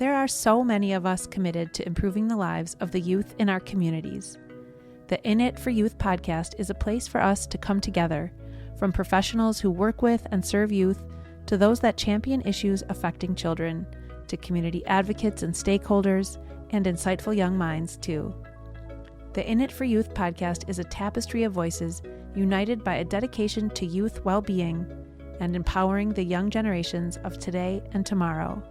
There are so many of us committed to improving the lives of the youth in our communities. The In It for Youth podcast is a place for us to come together, from professionals who work with and serve youth to those that champion issues affecting children, to community advocates and stakeholders, and insightful young minds too. The In It for Youth podcast is a tapestry of voices united by a dedication to youth well-being and empowering the young generations of today and tomorrow.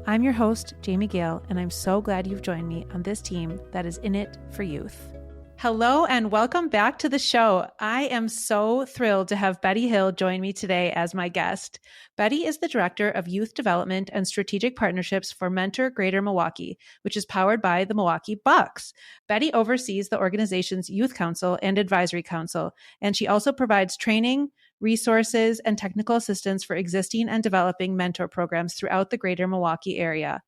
I'm your host, Jamie Gale, and I'm so glad you've joined me on this team that is in it for youth. Hello and welcome back to the show. I am so thrilled to have Betty Hill join me today as my guest. Betty is the Director of Youth Development and Strategic Partnerships for Mentor Greater Milwaukee, which is powered by the Milwaukee Bucks. Betty oversees the organization's Youth Council and Advisory Council, and she also provides training, resources, and technical assistance for existing and developing mentor programs throughout the greater Milwaukee area.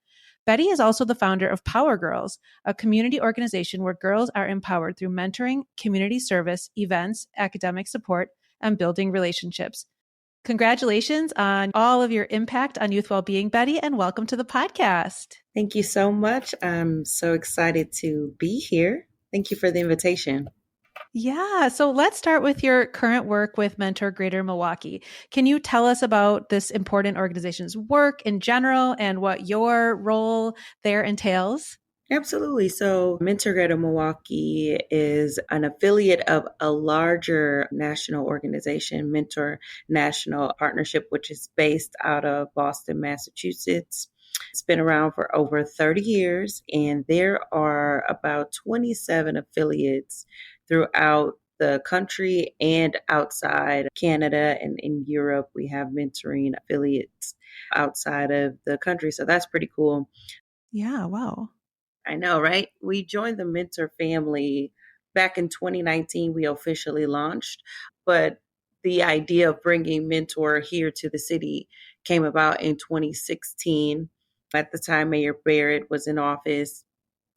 Betty is also the founder of Power Gurlz, a community organization where girls are empowered through mentoring, community service, events, academic support, and building relationships. Congratulations on all of your impact on youth well-being, Betty, and welcome to the podcast. Thank you so much. I'm so excited to be here. Thank you for the invitation. Yeah. So let's start with your current work with Mentor Greater Milwaukee. Can you tell us about this important organization's work in general and what your role there entails? Absolutely. So Mentor Greater Milwaukee is an affiliate of a larger national organization, Mentor National Partnership, which is based out of Boston, Massachusetts. It's been around for over 30 years, and there are about 27 affiliates throughout the country and outside Canada and in Europe. We have mentoring affiliates outside of the country. So that's pretty cool. Yeah, wow. I know, right? We joined the Mentor family back in 2019. We officially launched, but the idea of bringing Mentor here to the city came about in 2016. At the time, Mayor Barrett was in office.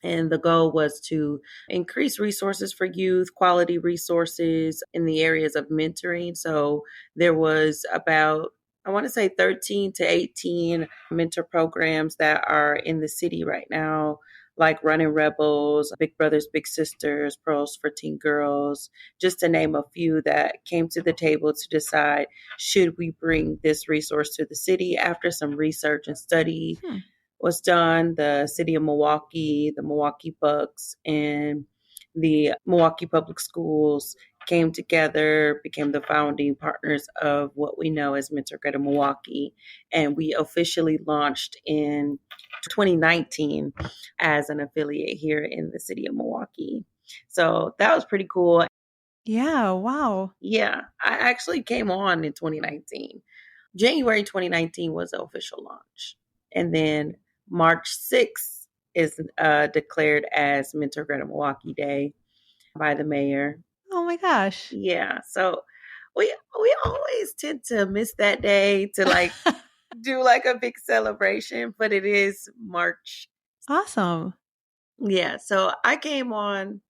And the goal was to increase resources for youth, quality resources in the areas of mentoring. So there was about, I want to say 13 to 18 mentor programs that are in the city right now, like Running Rebels, Big Brothers, Big Sisters, Pearls for Teen Girls, just to name a few that came to the table to decide, should we bring this resource to the city? After some research and study was done, the city of Milwaukee, the Milwaukee Bucks, and the Milwaukee Public Schools came together, became the founding partners of what we know as Mentor Greater Milwaukee. And we officially launched in 2019 as an affiliate here in the city of Milwaukee. So that was pretty cool. Yeah, wow. Yeah, I actually came on in 2019. January 2019 was the official launch. And then March 6th is declared as Mentor Greater Milwaukee Day by the mayor. Oh my gosh. Yeah. So we always tend to miss that day to do a big celebration, but it is March. Awesome. Yeah. So I came on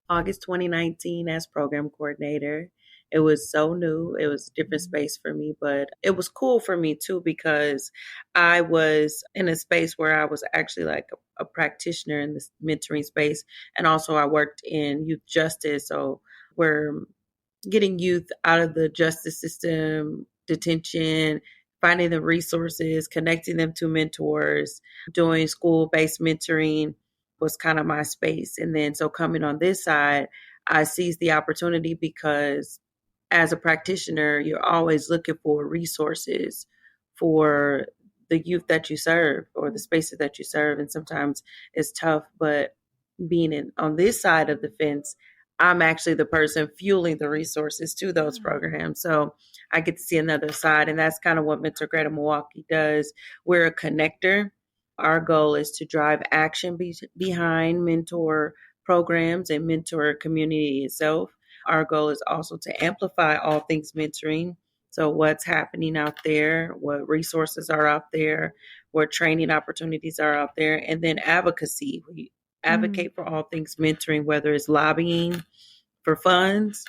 August 2019 as program coordinator. It was so new. It was a different space for me, but it was cool for me too, because I was in a space where I was actually like a practitioner in this mentoring space. And also I worked in youth justice. So we're getting youth out of the justice system, detention, finding the resources, connecting them to mentors, doing school-based mentoring was kind of my space. And then so coming on this side, I seized the opportunity because as a practitioner, you're always looking for resources for the youth that you serve or the spaces that you serve. And sometimes it's tough, but being on this side of the fence, I'm actually the person fueling the resources to those programs. So I get to see another side. And that's kind of what Mentor Greater Milwaukee does. We're a connector. Our goal is to drive action behind mentor programs and mentor community itself. Our goal is also to amplify all things mentoring. So what's happening out there, what resources are out there, what training opportunities are out there, and then advocacy. We advocate for all things mentoring, whether it's lobbying for funds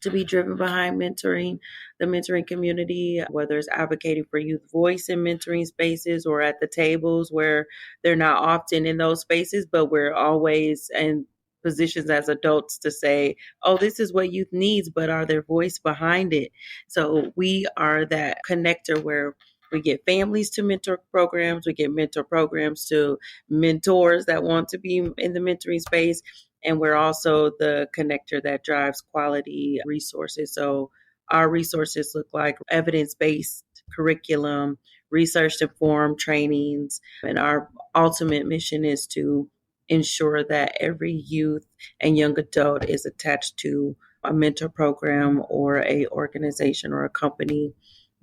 to be driven behind mentoring the mentoring community, whether it's advocating for youth voice in mentoring spaces or at the tables where they're not often in those spaces, but we're always in positions as adults to say, oh, this is what youth needs, but are there voice behind it? So we are that connector where we get families to mentor programs, we get mentor programs to mentors that want to be in the mentoring space, and we're also the connector that drives quality resources. So our resources look like evidence-based curriculum, research-informed trainings, and our ultimate mission is to ensure that every youth and young adult is attached to a mentor program or a organization or a company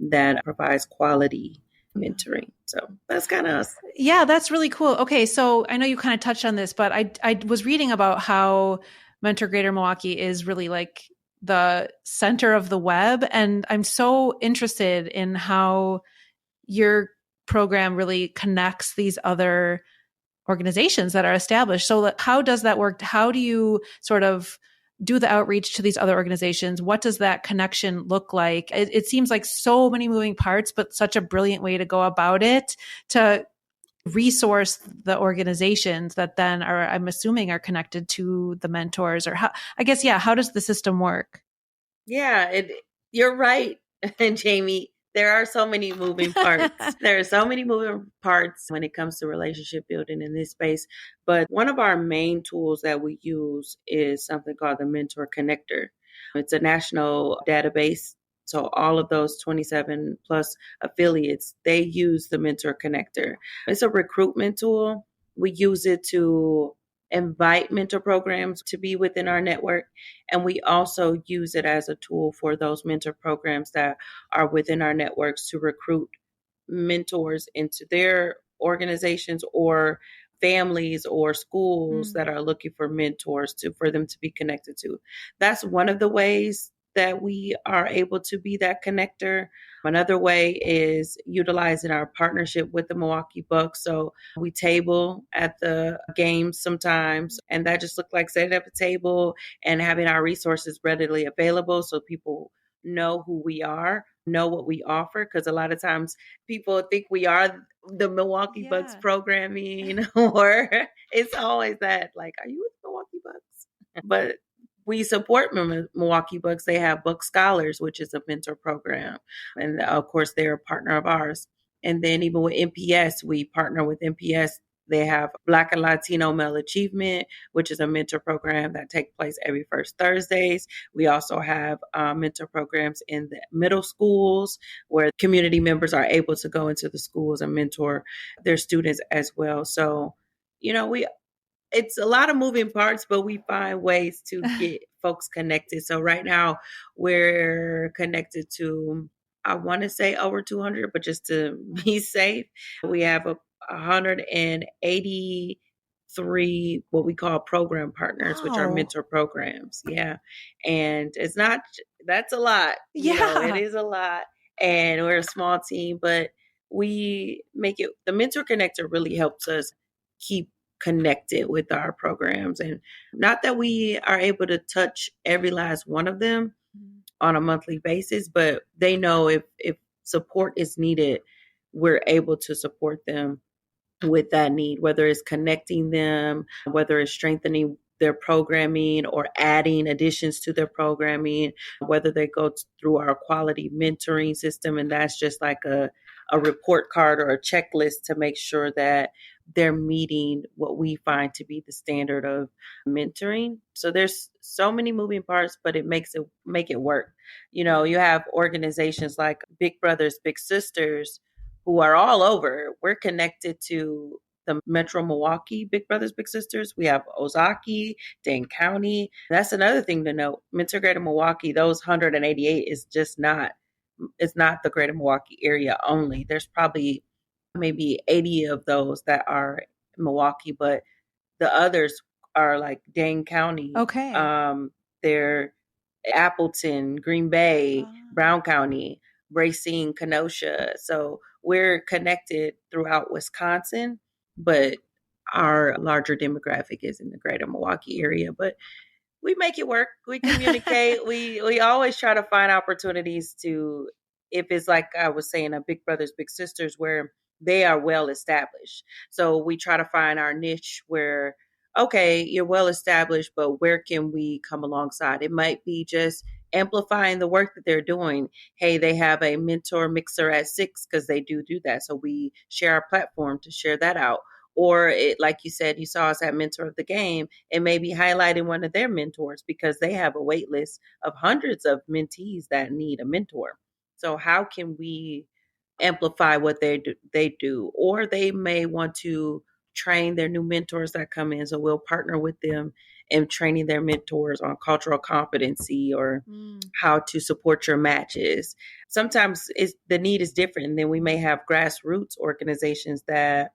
that provides quality mentoring. So that's kind of us. Yeah, that's really cool. Okay, so I know you kind of touched on this, but I was reading about how Mentor Greater Milwaukee is really like the center of the web. And I'm so interested in how your program really connects these other organizations that are established. So how does that work? How do you sort of do the outreach to these other organizations? What does that connection look like? It seems like so many moving parts, but such a brilliant way to go about it to resource the organizations that then are, I'm assuming, are connected to the mentors, or how, I guess, yeah, how does the system work? Yeah, you're right, Jamie. There are so many moving parts. There are so many moving parts when it comes to relationship building in this space. But one of our main tools that we use is something called the Mentor Connector. It's a national database. So all of those 27 plus affiliates, they use the Mentor Connector. It's a recruitment tool. We use it to invite mentor programs to be within our network. And we also use it as a tool for those mentor programs that are within our networks to recruit mentors into their organizations or families or schools that are looking for mentors for them to be connected to. That's one of the ways that we are able to be that connector. Another way is utilizing our partnership with the Milwaukee Bucks. So we table at the games sometimes, and that just looked like setting up a table and having our resources readily available so people know who we are, know what we offer. Because a lot of times people think we are the Milwaukee Bucks programming, or it's always that, like, are you with the Milwaukee Bucks? But we support Milwaukee Bucks. They have Buck Scholars, which is a mentor program. And of course, they're a partner of ours. And then even with MPS, we partner with MPS. They have Black and Latino Male Achievement, which is a mentor program that takes place every first Thursdays. We also have mentor programs in the middle schools where community members are able to go into the schools and mentor their students as well. So, it's a lot of moving parts, but we find ways to get folks connected. So right now we're connected to, I want to say over 200, but just to be safe, we have 183 what we call program partners, which are mentor programs. Yeah. And that's a lot. It is a lot. And we're a small team, but we make it, the Mentor Connector really helps us keep connected with our programs. And not that we are able to touch every last one of them on a monthly basis, but they know if support is needed, we're able to support them with that need, whether it's connecting them, whether it's strengthening their programming or adding additions to their programming, whether they go through our quality mentoring system. And that's just like a report card or a checklist to make sure that they're meeting what we find to be the standard of mentoring. So there's so many moving parts, but it make it work. You have organizations like Big Brothers, Big Sisters, who are all over. We're connected to the Metro Milwaukee Big Brothers Big Sisters. We have Ozaki, Dane County. That's another thing to note. Mentor Greater Milwaukee, those 188 is just not, it's not the Greater Milwaukee area only. There's probably maybe 80 of those that are Milwaukee, but the others are like Dane County. Okay. They're Appleton, Green Bay, Brown County, Racine, Kenosha. So we're connected throughout Wisconsin, but our larger demographic is in the Greater Milwaukee area. But We make it work. We communicate. We always try to find opportunities to, if it's like I was saying, a big brothers, big sisters, where they are well established. So we try to find our niche where, okay, you're well established, but where can we come alongside? It might be just amplifying the work that they're doing. Hey, they have a mentor mixer at 6 because they do that. So we share our platform to share that out. Or it, like you said, you saw us at Mentor of the Game, and maybe highlighting one of their mentors because they have a wait list of hundreds of mentees that need a mentor. So how can we amplify what they do? Or they may want to train their new mentors that come in. So we'll partner with them in training their mentors on cultural competency or how to support your matches. Sometimes the need is different. And then we may have grassroots organizations that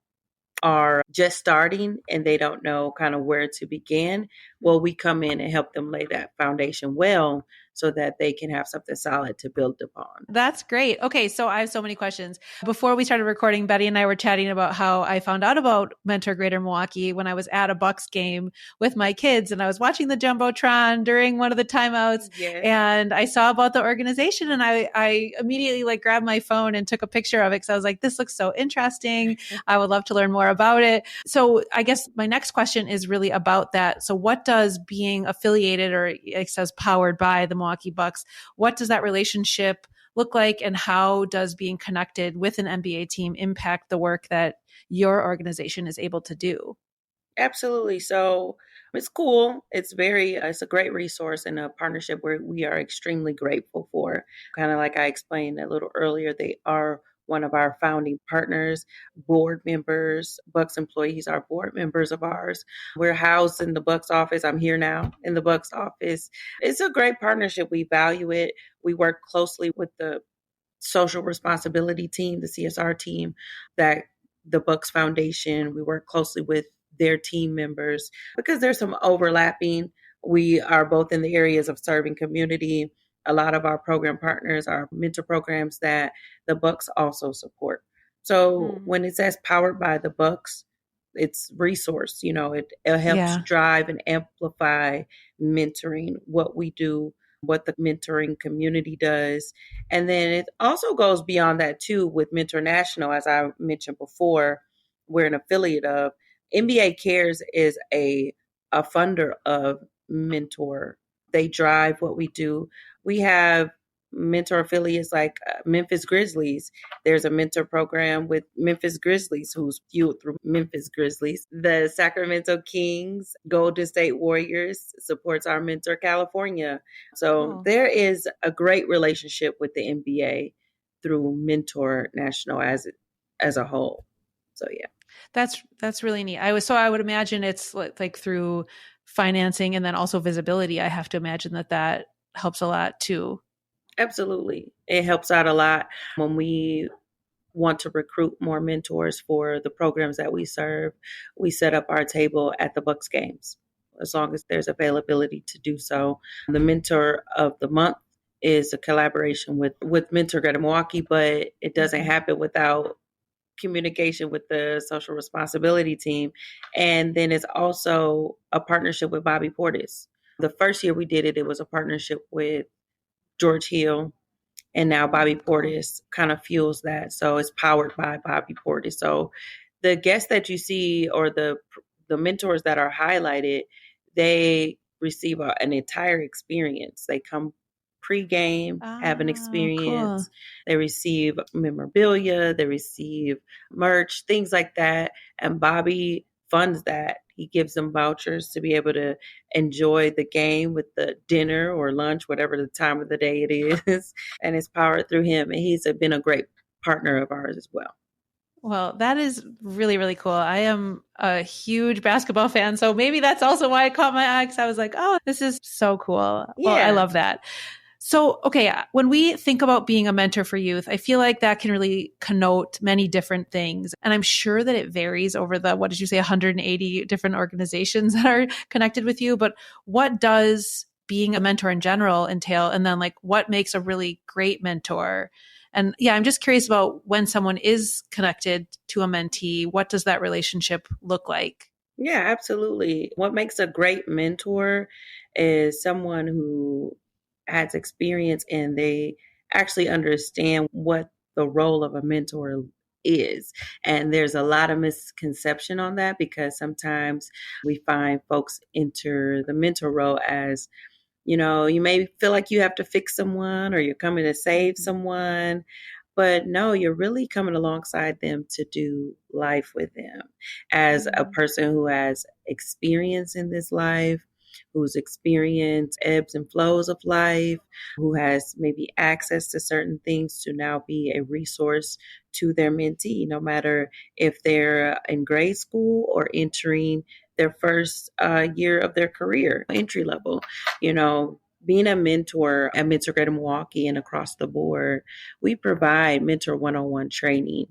are just starting and they don't know kind of where to begin. Well, we come in and help them lay that foundation well so that they can have something solid to build upon. That's great. Okay, so I have so many questions. Before we started recording, Betty and I were chatting about how I found out about Mentor Greater Milwaukee when I was at a Bucks game with my kids, and I was watching the Jumbotron during one of the timeouts, and I saw about the organization, and I immediately like grabbed my phone and took a picture of it because I was like, this looks so interesting. I would love to learn more about it. So I guess my next question is really about that. So what does being affiliated, or it says powered by the Milwaukee Bucks, what does that relationship look like, and how does being connected with an NBA team impact the work that your organization is able to do? Absolutely. So it's cool. It's a great resource and a partnership where we are extremely grateful for. Kind of like I explained a little earlier, they are one of our founding partners, board members. Bucks employees are board members of ours. We're housed in the Bucks office. I'm here now in the Bucks office. It's a great partnership. We value it. We work closely with the social responsibility team, the CSR team, that the Bucks Foundation. We work closely with their team members because there's some overlapping. We are both in the areas of serving community. A lot of our program partners are mentor programs that the Bucks also support. So when it says powered by the Bucks, it's resource. It helps drive and amplify mentoring, what we do, what the mentoring community does. And then it also goes beyond that too with Mentor National. As I mentioned before, we're an affiliate of. NBA Cares is a funder of Mentor. They drive what we do. We have mentor affiliates like Memphis Grizzlies. There's a mentor program with Memphis Grizzlies who's fueled through Memphis Grizzlies. The Sacramento Kings, Golden State Warriors supports our Mentor California. So there is a great relationship with the NBA through Mentor National as a whole. So yeah. That's really neat. I would imagine it's like through financing and then also visibility. I have to imagine that helps a lot too. Absolutely. It helps out a lot when we want to recruit more mentors for the programs that we serve. We set up our table at the Bucks games as long as there's availability to do so. The Mentor of the Month is a collaboration with Mentor Greater Milwaukee, but it doesn't happen without communication with the social responsibility team. And then it's also a partnership with Bobby Portis. The first year we did it, it was a partnership with George Hill, and now Bobby Portis kind of fuels that. So it's powered by Bobby Portis. So the guests that you see or the mentors that are highlighted, they receive an entire experience. They come pre-game, have an experience. Cool. They receive memorabilia, they receive merch, things like that. And Bobby funds that. He gives them vouchers to be able to enjoy the game with the dinner or lunch, whatever the time of the day it is. And it's powered through him. And he's been a great partner of ours as well. Well, that is really, really cool. I am a huge basketball fan, so maybe that's also why it caught my eye, because I was like, oh, this is so cool. Yeah. Well, I love that. So, okay, when we think about being a mentor for youth, I feel like that can really connote many different things. And I'm sure that it varies over the, 180 different organizations that are connected with you. But what does being a mentor in general entail? And then what makes a really great mentor? And yeah, I'm just curious about when someone is connected to a mentee, what does that relationship look like? Yeah, absolutely. What makes a great mentor is someone who has experience and they actually understand what the role of a mentor is. And there's a lot of misconception on that because sometimes we find folks enter the mentor role as, you may feel like you have to fix someone or you're coming to save Mhm. someone, but no, you're really coming alongside them to do life with them as a Mm. person who has experience in this life, who's experienced ebbs and flows of life, who has maybe access to certain things to now be a resource to their mentee, no matter if they're in grade school or entering their first year of their career, entry level. Being a mentor at Mentor Greater Milwaukee and across the board, we provide mentor one-on-one training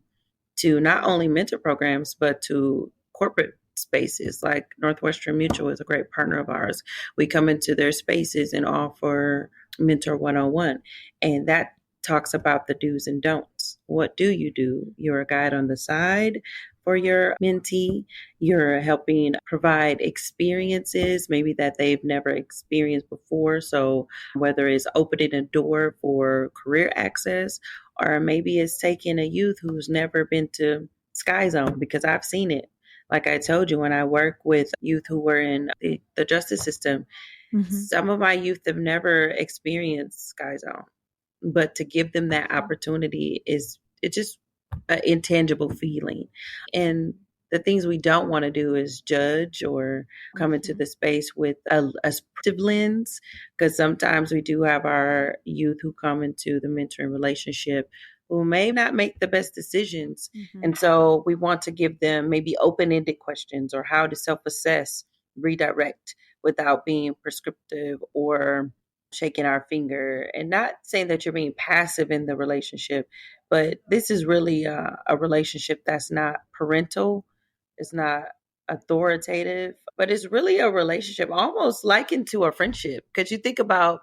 to not only mentor programs, but to corporate spaces. Like Northwestern Mutual is a great partner of ours. We come into their spaces and offer mentor one-on-one. And that talks about the do's and don'ts. What do you do? You're a guide on the side for your mentee. You're helping provide experiences, maybe that they've never experienced before. So whether it's opening a door for career access, or maybe it's taking a youth who's never been to Sky Zone, because I've seen it. Like I told you, when I work with youth who were in the justice system, Mhm. some of my youth have never experienced Sky Zone, but to give them that Wow. opportunity is it's just an intangible feeling. And the things we don't want to do is judge or come into Mhm. the space with a subjective lens, because sometimes we do have our youth who come into the mentoring relationship who may not make the best decisions. Mhm. And so we want to give them maybe open ended questions or how to self assess, redirect without being prescriptive or shaking our finger, and not saying that you're being passive in the relationship, but this is really a relationship that's not parental, it's not authoritative, but it's really a relationship almost likened to a friendship. Because you think about,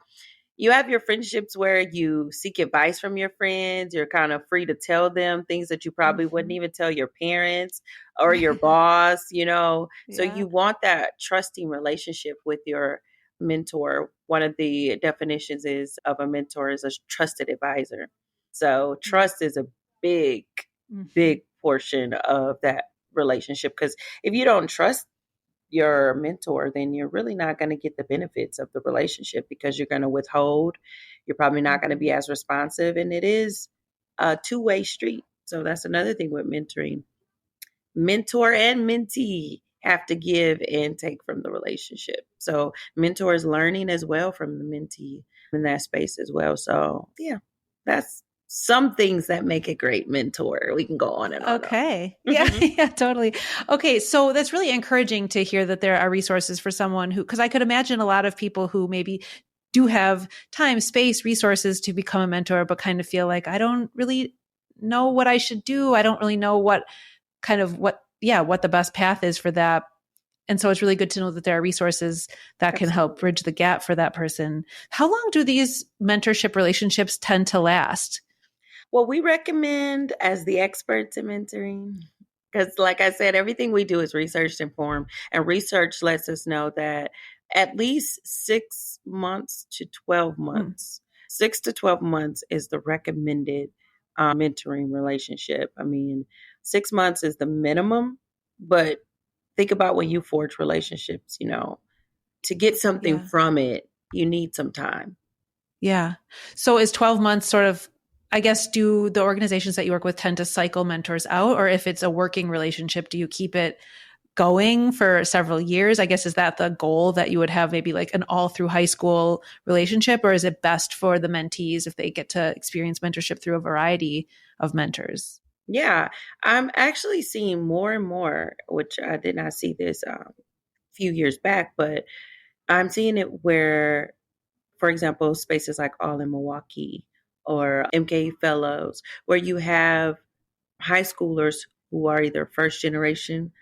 you have your friendships where you seek advice from your friends. You're kind of free to tell them things that you probably wouldn't Mhm. even tell your parents or your boss. So Yeah. you want that trusting relationship with your mentor. One of the definitions is of a mentor is a trusted advisor. So Mm. trust is a big, Mhm. big portion of that relationship. Because if you don't trust your mentor, then you're really not going to get the benefits of the relationship because you're going to withhold. You're probably not going to be Mhm. as responsive. And it is a two-way street. So that's another thing with mentoring. Mentor and mentee have to give and take from the relationship. So mentor is learning as well from the mentee in that space as well. So yeah, that's some things that make a great mentor. We can go on and on. Okay. Yeah, And on. yeah, totally. Okay, so that's really encouraging to hear that there are resources for someone who, because I could imagine a lot of people who maybe do have time, space, resources to become a mentor, but kind of feel like I don't really know what I should do. I don't really know what the best path is for that. And so it's really good to know that there are resources that can help Absolutely. bridge the gap for that person. How long do these mentorship relationships tend to last? Well, we recommend as the experts in mentoring, because like I said, everything we do is research informed, and research lets us know that at least 6 months to 12 Mm. months, 6 to 12 months is the recommended mentoring relationship. I mean, 6 months is the minimum, but think about when you forge relationships, to get something Yeah. from it, you need some time. Yeah. So is 12 months sort of, I guess, do the organizations that you work with tend to cycle mentors out? Or if it's a working relationship, do you keep it going for several years? I guess, is that the goal that you would have maybe like an all through high school relationship? Or is it best for the mentees if they get to experience mentorship through a variety of mentors? Yeah, I'm actually seeing more and more, which I did not see this few years back, but I'm seeing it where, for example, spaces like All in Milwaukee or MK Fellows, where you have high schoolers who are either first generation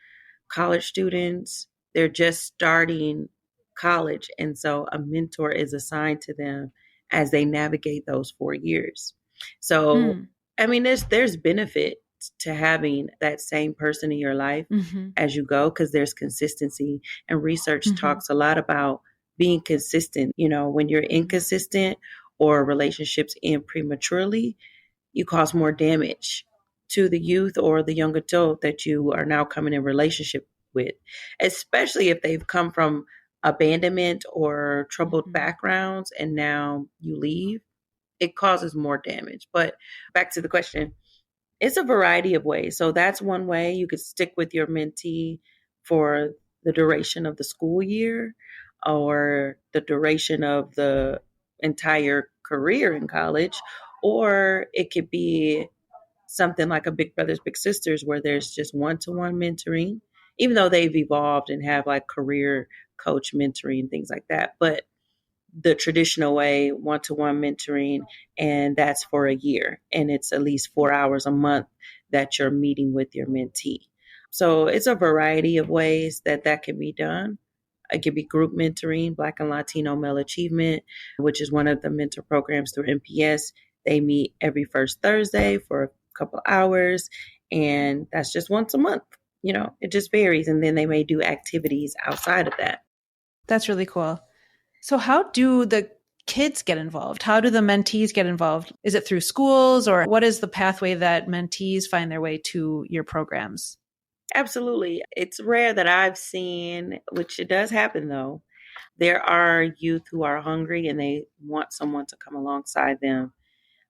college students, they're just starting college. And so a mentor is assigned to them as they navigate those 4 years. So, Mm. I mean, there's benefit to having that same person in your life Mm-hmm. as you go, because there's consistency. And research Mm-hmm. talks a lot about being consistent. When you're inconsistent or relationships end prematurely, you cause more damage to the youth or the young adult that you are now coming in relationship with, especially if they've come from abandonment or troubled backgrounds and now you leave. It causes more damage. But back to the question, it's a variety of ways. So that's one way. You could stick with your mentee for the duration of the school year or the duration of the entire career in college. Or it could be something like a Big Brothers Big Sisters where there's just one-to-one mentoring, even though they've evolved and have like career coach mentoring and things like that. But the traditional way, one-to-one mentoring, and that's for a year, and it's at least 4 hours a month that you're meeting with your mentee. So it's a variety of ways that can be done. It could be group mentoring, Black and Latino Male Achievement, which is one of the mentor programs through MPS. They meet every first Thursday for a couple hours, and that's just once a month. It just varies. And then they may do activities outside of that. That's really cool. So how do the kids get involved? How do the mentees get involved? Is it through schools, or what is the pathway that mentees find their way to your programs? Absolutely. It's rare that I've seen, which it does happen though. There are youth who are hungry and they want someone to come alongside them.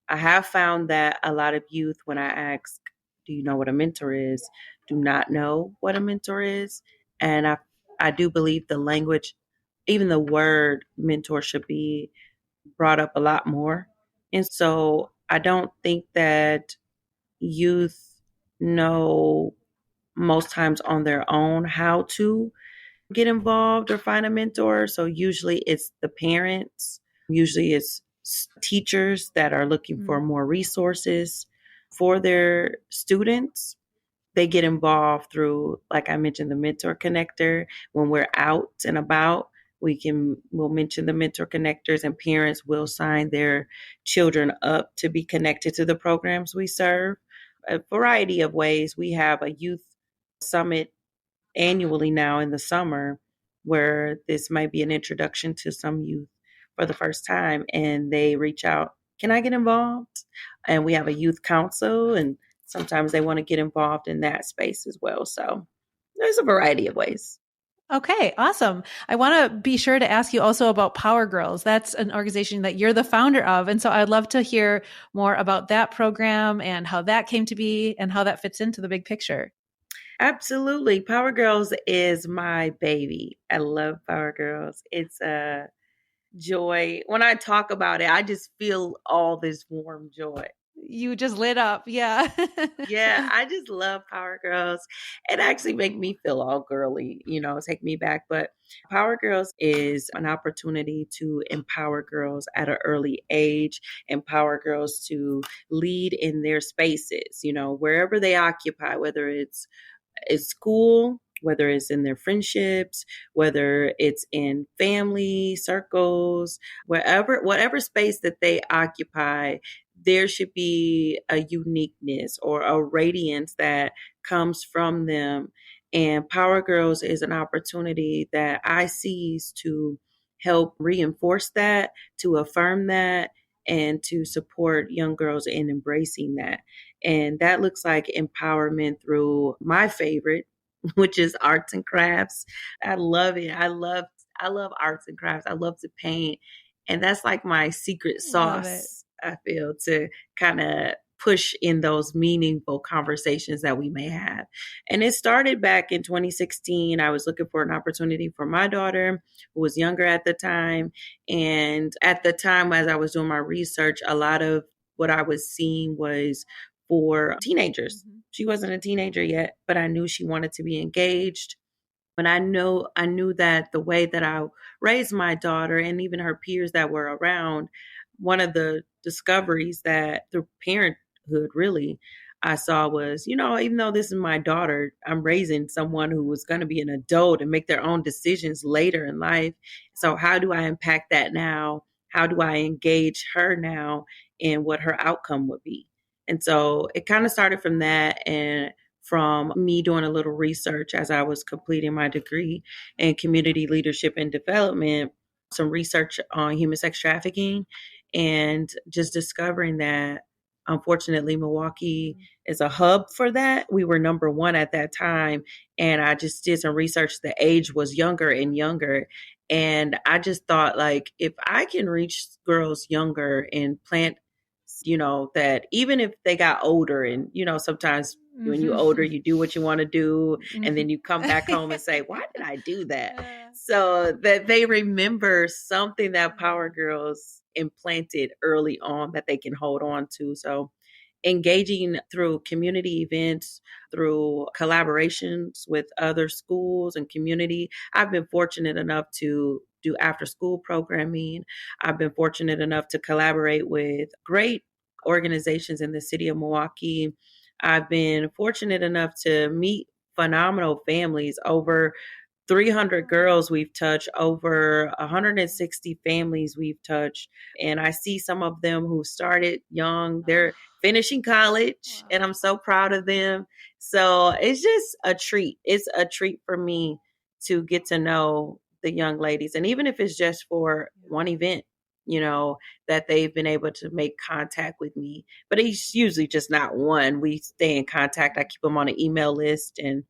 I have found that a lot of youth, when I ask, do you know what a mentor is, do not know what a mentor is. And I do believe the language, even the word mentor, should be brought up a lot more. And so I don't think that youth know most times on their own how to get involved or find a mentor. So usually it's the parents, usually it's teachers that are looking for more resources for their students. They get involved through, like I mentioned, the mentor connector. When we're out and about, we'll mention the mentor connectors, and parents will sign their children up to be connected to the programs we serve. A variety of ways. We have a youth summit annually now in the summer where this might be an introduction to some youth for the first time, and they reach out, can I get involved? And we have a youth council, and sometimes they want to get involved in that space as well. So there's a variety of ways. Okay, awesome. I want to be sure to ask you also about Power Gurlz. That's an organization that you're the founder of. And so I'd love to hear more about that program and how that came to be and how that fits into the big picture. Absolutely. Power Gurlz is my baby. I love Power Gurlz. It's a joy. When I talk about it, I just feel all this warm joy. You just lit up. Yeah. Yeah, I just love Power Gurlz. It actually make me feel all girly, take me back. But Power Gurlz is an opportunity to empower girls at an early age, empower girls to lead in their spaces, wherever they occupy, whether it's school, whether it's in their friendships, whether it's in family circles, whatever space that they occupy, there should be a uniqueness or a radiance that comes from them. And Power Gurlz is an opportunity that I seize to help reinforce that, to affirm that, and to support young girls in embracing that. And that looks like empowerment through my favorite, which is arts and crafts. I love it. I love arts and crafts. I love to paint. And that's like my secret sauce, I feel, to kind of push in those meaningful conversations that we may have. And it started back in 2016. I was looking for an opportunity for my daughter, who was younger at the time. And at the time, as I was doing my research, a lot of what I was seeing was for teenagers. She wasn't a teenager yet, but I knew she wanted to be engaged. And I knew that the way that I raised my daughter and even her peers that were around, one of the discoveries that through parenthood really I saw was, even though this is my daughter, I'm raising someone who was going to be an adult and make their own decisions later in life. So how do I impact that now? How do I engage her now in what her outcome would be? And so it kind of started from that, and from me doing a little research as I was completing my degree in community leadership and development, some research on human sex trafficking, and just discovering that unfortunately Milwaukee is a hub for that. We were number one at that time. And I just did some research. The age was younger and younger. And I just thought, like, if I can reach girls younger and plant, that even if they got older, and, sometimes when you're older, you do what you want to do. And then you come back home and say, why did I do that? So that they remember something that Power Gurlz implanted early on that they can hold on to. So engaging through community events, through collaborations with other schools and community. I've been fortunate enough to do after school programming. I've been fortunate enough to collaborate with great organizations in the city of Milwaukee. I've been fortunate enough to meet phenomenal families. Over 300 girls we've touched, over 160 families we've touched. And I see some of them who started young. They're finishing college, and I'm so proud of them. So it's just a treat. It's a treat for me to get to know the young ladies. And even if it's just for one event, that they've been able to make contact with me. But it's usually just not one. We stay in contact. I keep them on an email list. And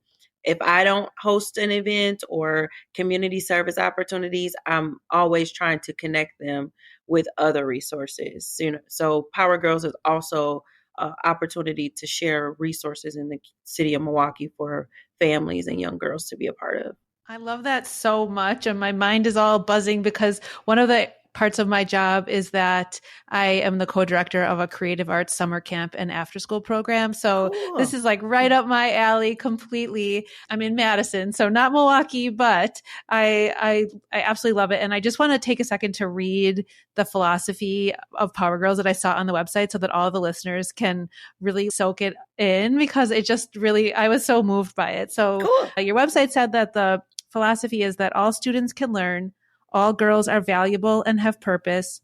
if I don't host an event or community service opportunities, I'm always trying to connect them with other resources. So Power Gurlz is also an opportunity to share resources in the city of Milwaukee for families and young girls to be a part of. I love that so much. And my mind is all buzzing because one of the parts of my job is that I am the co-director of a creative arts summer camp and after school program. So cool. This is like right up my alley completely. I'm in Madison, so not Milwaukee, but I absolutely love it. And I just want to take a second to read the philosophy of Power Gurlz that I saw on the website so that all the listeners can really soak it in, because it just really, I was so moved by it. So cool. Your website said that the philosophy is that all students can learn, all girls are valuable and have purpose,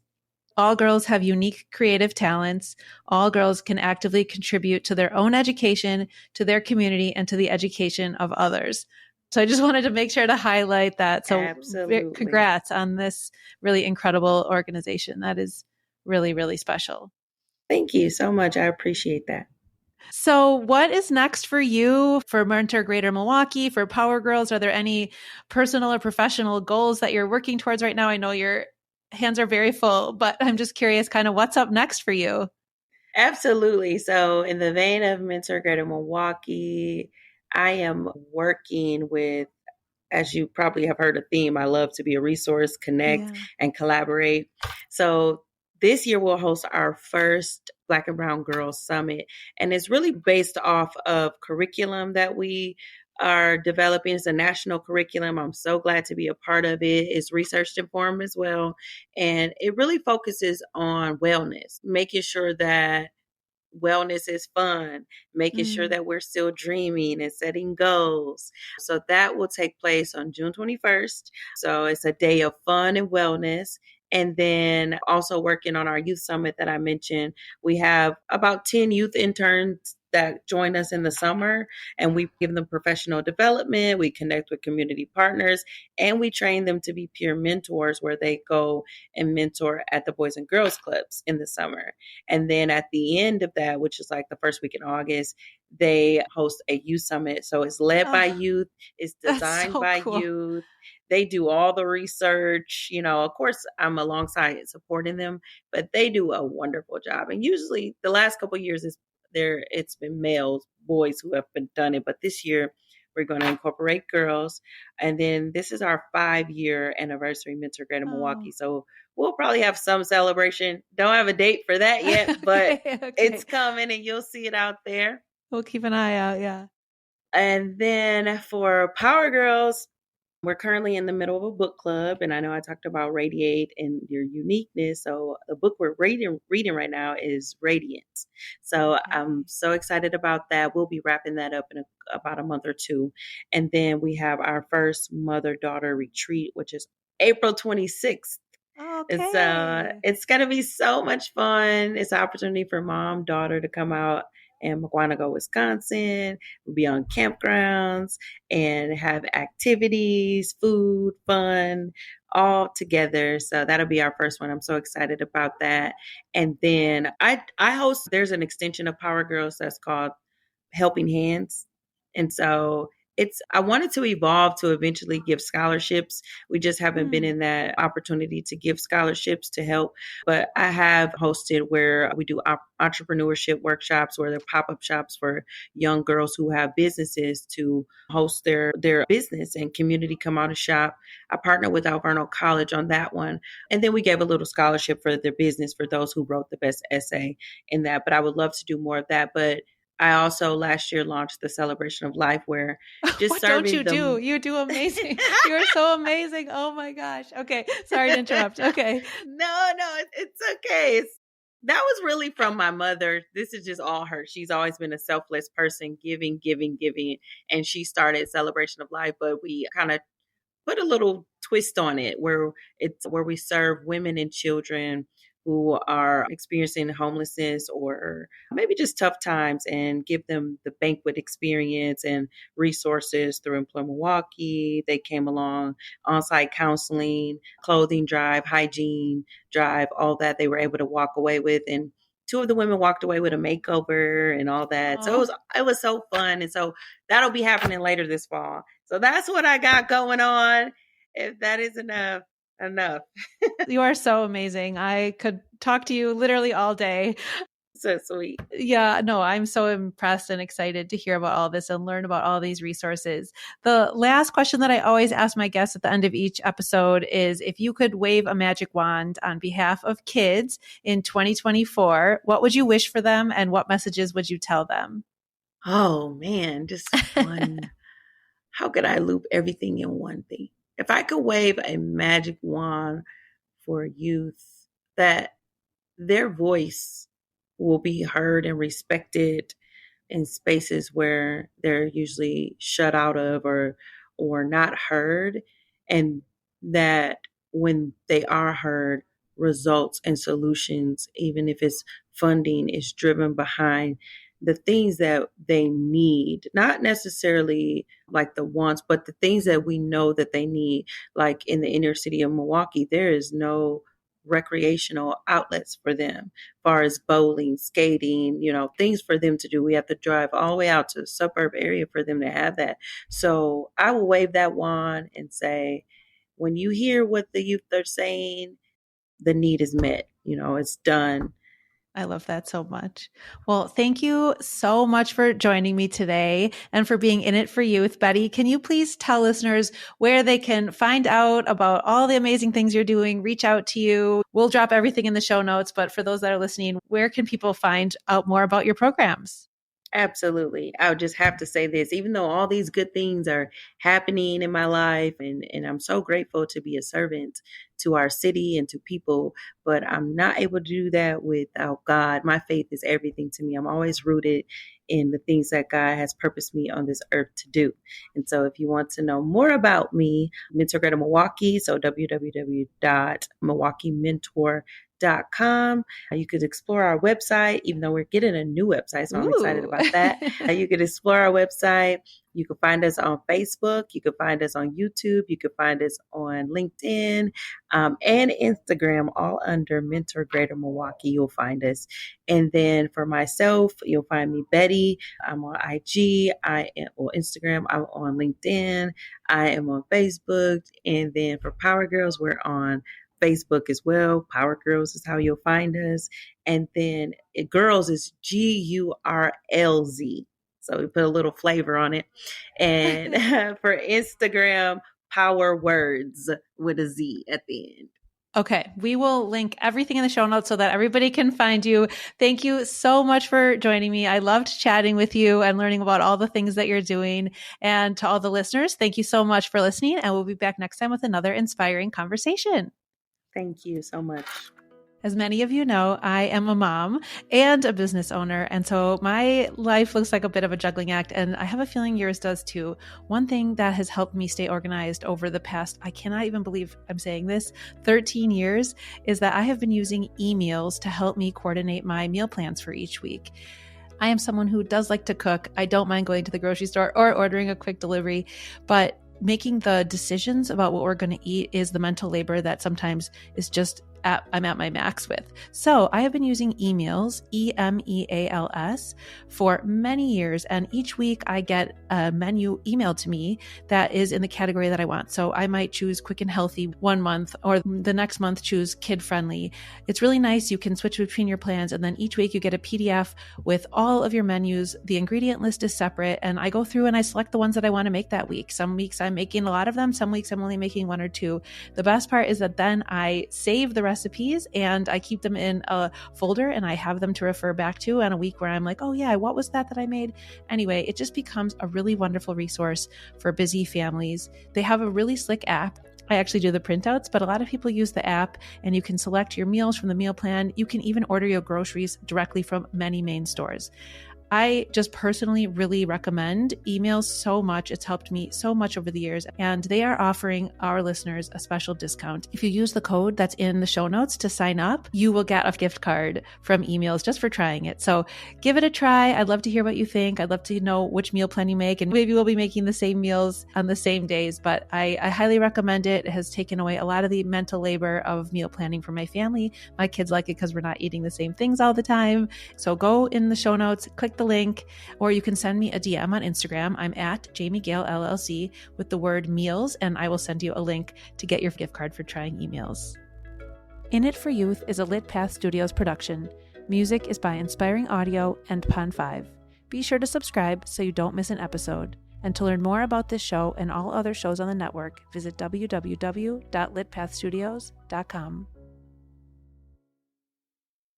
all girls have unique creative talents, all girls can actively contribute to their own education, to their community, and to the education of others. So I just wanted to make sure to highlight that. So absolutely. Congrats on this really incredible organization. That is really, really special. Thank you so much. I appreciate that. So what is next for you, for Mentor Greater Milwaukee, for Power Gurlz? Are there any personal or professional goals that you're working towards right now? I know your hands are very full, but I'm just curious kind of what's up next for you. Absolutely. So in the vein of Mentor Greater Milwaukee, I am working with, as you probably have heard a theme, I love to be a resource, connect, and collaborate. So this year we'll host our first Black and Brown Girls Summit. And it's really based off of curriculum that we are developing. It's a national curriculum. I'm so glad to be a part of it. It's research informed as well. And it really focuses on wellness, making sure that wellness is fun, making sure that we're still dreaming and setting goals. So that will take place on June 21st. So it's a day of fun and wellness. And then also working on our youth summit that I mentioned, we have about 10 youth interns that join us in the summer, and we give them professional development. We connect with community partners, and we train them to be peer mentors, where they go and mentor at the Boys and Girls Clubs in the summer. And then at the end of that, which is like the first week in August, they host a youth summit. So it's led by youth. It's designed by youth. They do all the research. Of course, I'm alongside supporting them, but they do a wonderful job. And usually the last couple of years it's been boys who have been done it. But this year we're going to incorporate girls. And then this is our 5-year anniversary, Mentor Greater Milwaukee. So we'll probably have some celebration. Don't have a date for that yet, but It's coming and you'll see it out there. We'll keep an eye out. Yeah. And then for Power Gurlz, we're currently in the middle of a book club, and I know I talked about Radiate and your uniqueness. So the book we're reading right now is Radiance. So I'm so excited about that. We'll be wrapping that up in about a month or two. And then we have our first mother-daughter retreat, which is April 26th. Okay. It's going to be so much fun. It's an opportunity for mom, daughter to come out in Mukwonago, Wisconsin. We'll be on campgrounds and have activities, food, fun, all together. So that'll be our first one. I'm so excited about that. And then I host, there's an extension of Power Gurlz that's called Helping Hands. And so I wanted to evolve to eventually give scholarships. We just haven't been in that opportunity to give scholarships to help. But I have hosted where we do entrepreneurship workshops or they're pop-up shops for young girls who have businesses to host their business and community come out and shop. I partnered with Alverno College on that one. And then we gave a little scholarship for their business for those who wrote the best essay in that. But I would love to do more of that. But I also last year launched the Celebration of Life where just what serving don't you them. do? You do amazing. You're so amazing. Oh my gosh. Okay. Sorry to interrupt. Okay. No, it's okay. That was really from my mother. This is just all her. She's always been a selfless person, giving, giving, giving. And she started Celebration of Life, but we kind of put a little twist on it where we serve women and children who are experiencing homelessness or maybe just tough times and give them the banquet experience and resources through Employ Milwaukee. They came along, on-site counseling, clothing drive, hygiene drive, all that they were able to walk away with. And two of the women walked away with a makeover and all that. So it was so fun. And so that'll be happening later this fall. So that's what I got going on. If that is enough. You are so amazing. I could talk to you literally all day. So sweet. Yeah, no, I'm so impressed and excited to hear about all this and learn about all these resources. The last question that I always ask my guests at the end of each episode is if you could wave a magic wand on behalf of kids in 2024, what would you wish for them and what messages would you tell them? Oh man, just one. How could I loop everything in one thing? If I could wave a magic wand for youth, that their voice will be heard and respected in spaces where they're usually shut out of or not heard, and that when they are heard, results and solutions, even if it's funding, is driven behind the things that they need, not necessarily like the wants, but the things that we know that they need. Like in the inner city of Milwaukee, there is no recreational outlets for them, as far as bowling, skating, things for them to do. We have to drive all the way out to a suburb area for them to have that. So I will wave that wand and say, when you hear what the youth are saying, the need is met. It's done. I love that so much. Well, thank you so much for joining me today and for being in it for youth. Betty, can you please tell listeners where they can find out about all the amazing things you're doing, reach out to you? We'll drop everything in the show notes, but for those that are listening, where can people find out more about your programs? Absolutely. I would just have to say this, even though all these good things are happening in my life and I'm so grateful to be a servant to our city and to people, but I'm not able to do that without God. My faith is everything to me. I'm always rooted in the things that God has purposed me on this earth to do. And so if you want to know more about me, Mentor Greater Milwaukee, so www.milwaukeementor.com. You could explore our website, even though we're getting a new website, so I'm excited about that. You could explore our website. You can find us on Facebook. You can find us on YouTube. You can find us on LinkedIn and Instagram, all under Mentor Greater Milwaukee. You'll find us. And then for myself, you'll find me, Betty. I'm on IG. I am on Instagram. I'm on LinkedIn. I am on Facebook. And then for Power Gurlz, we're on Facebook as well. Power Gurlz is how you'll find us. And then Gurlz is Gurlz. So we put a little flavor on it. And for Instagram, Power Words with a Z at the end. Okay. We will link everything in the show notes so that everybody can find you. Thank you so much for joining me. I loved chatting with you and learning about all the things that you're doing. And to all the listeners, thank you so much for listening. And we'll be back next time with another inspiring conversation. Thank you so much. As many of you know, I am a mom and a business owner, and so my life looks like a bit of a juggling act, and I have a feeling yours does too. One thing that has helped me stay organized over the past, I cannot even believe I'm saying this, 13 years, is that I have been using emails to help me coordinate my meal plans for each week. I am someone who does like to cook. I don't mind going to the grocery store or ordering a quick delivery, but making the decisions about what we're going to eat is the mental labor that sometimes is just I'm at my max with. So I have been using emails, EMEALS, for many years. And each week I get a menu emailed to me that is in the category that I want. So I might choose quick and healthy one month, or the next month choose kid friendly. It's really nice. You can switch between your plans. And then each week you get a PDF with all of your menus. The ingredient list is separate. And I go through and I select the ones that I want to make that week. Some weeks I'm making a lot of them. Some weeks I'm only making one or two. The best part is that then I save the recipes and I keep them in a folder and I have them to refer back to on a week where I'm like, oh yeah, what was that I made? Anyway, it just becomes a really wonderful resource for busy families. They have a really slick app. I actually do the printouts, but a lot of people use the app and you can select your meals from the meal plan. You can even order your groceries directly from many main stores. I just personally really recommend emails so much. It's helped me so much over the years, and they are offering our listeners a special discount. If you use the code that's in the show notes to sign up, you will get a gift card from emails just for trying it. So give it a try. I'd love to hear what you think. I'd love to know which meal plan you make, and maybe we'll be making the same meals on the same days, but I highly recommend it. It has taken away a lot of the mental labor of meal planning for my family. My kids like it because we're not eating the same things all the time. So go in the show notes, click the link, or you can send me a DM on Instagram. I'm at Jamie Gale LLC with the word meals, and I will send you a link to get your gift card for trying emails. In It for Youth is a Lit Path Studios production. Music is by Inspiring Audio and Pond 5. Be sure to subscribe so you don't miss an episode. And to learn more about this show and all other shows on the network, visit www.litpathstudios.com.